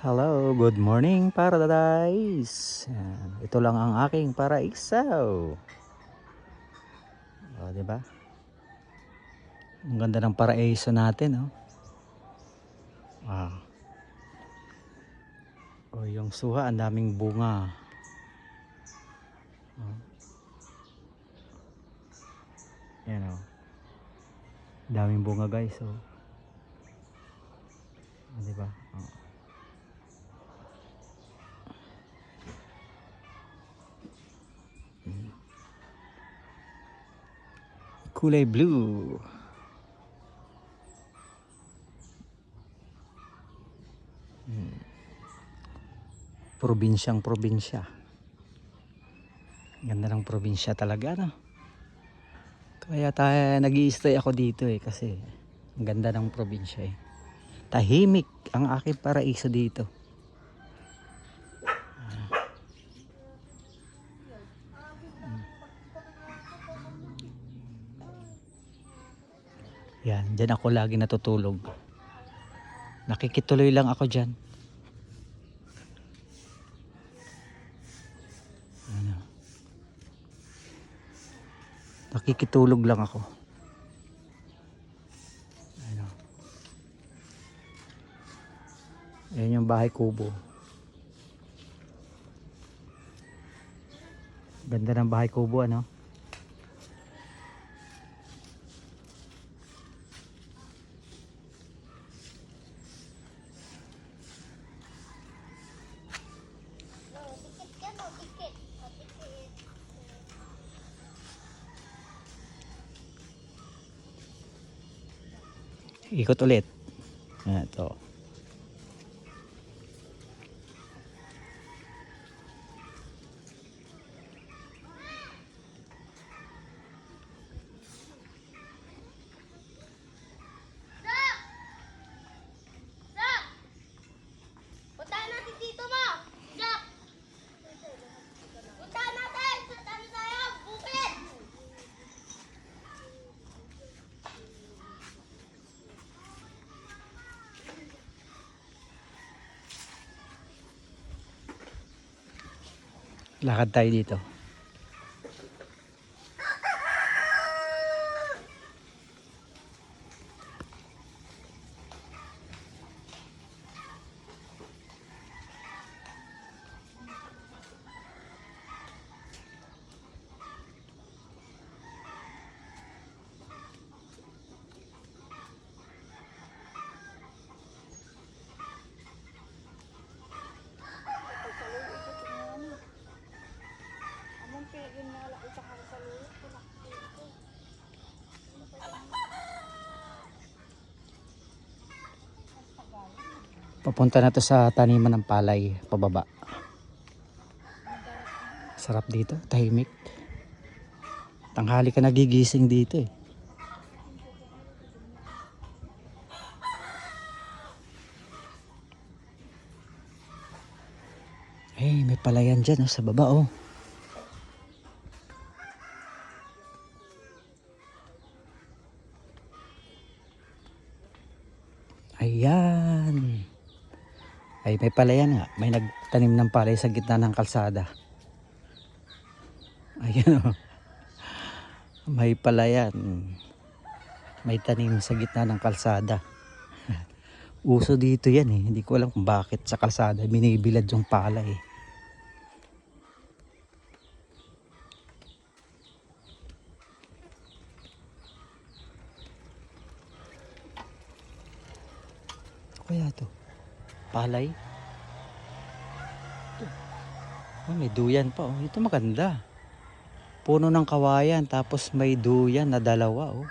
Hello, good morning paradise. Ito lang ang aking paraiso. O, di ba? Ang ganda ng paraiso natin, oh. Wow. O, yung suha, ang daming bunga. Oh. Yan, oh. Daming bunga, guys, oh. O, di ba? Oh. Kulay blue. Probinsyang probinsya. Ganda ng probinsya talaga, no? Kaya nag-i-stay ako dito kasi ang ganda ng probinsya eh. Tahimik ang aking paraiso dito. Yan, dyan ako lagi natutulog. Nakikituloy lang ako dyan. Ano? Nakikitulog lang ako. Ano? Ayan yung bahay kubo. Ganda ng bahay kubo, ano? Ikot ulit. Ito. Lakad tayo dito. Papunta na to sa taniman ng palay, pababa. Sarap dito, tahimik. Tanghali ka nagigising dito eh. Hey, may palayan dyan, oh, sa baba, oh. Ayan. Ay, may palayan nga. May nagtanim ng palay sa gitna ng kalsada. Ayan, oh. May palayan. May tanim sa gitna ng kalsada. Uso dito yan eh. Hindi ko alam kung bakit sa kalsada binibilad yung palay eh. Kaya to palay. Oh, may duyan pa, oh. Ito maganda. Puno ng kawayan tapos may duyan na dalawa, oh.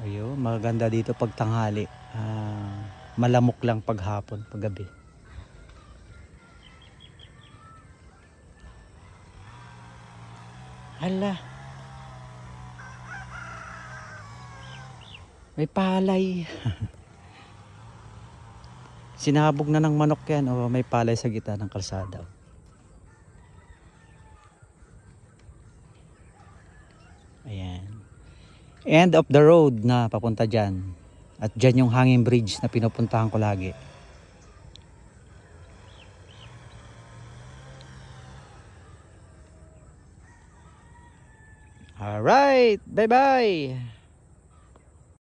Ayun, maganda dito pag tanghali. Malamok lang pag hapon, pag gabi. Hala. May palay. Sinabog na ng manok yan, oh. May palay sa gitna ng kalsada. Ayan. End of the road na papunta dyan. At dyan yung hanging bridge na pinupuntahan ko lagi. Alright, bye-bye.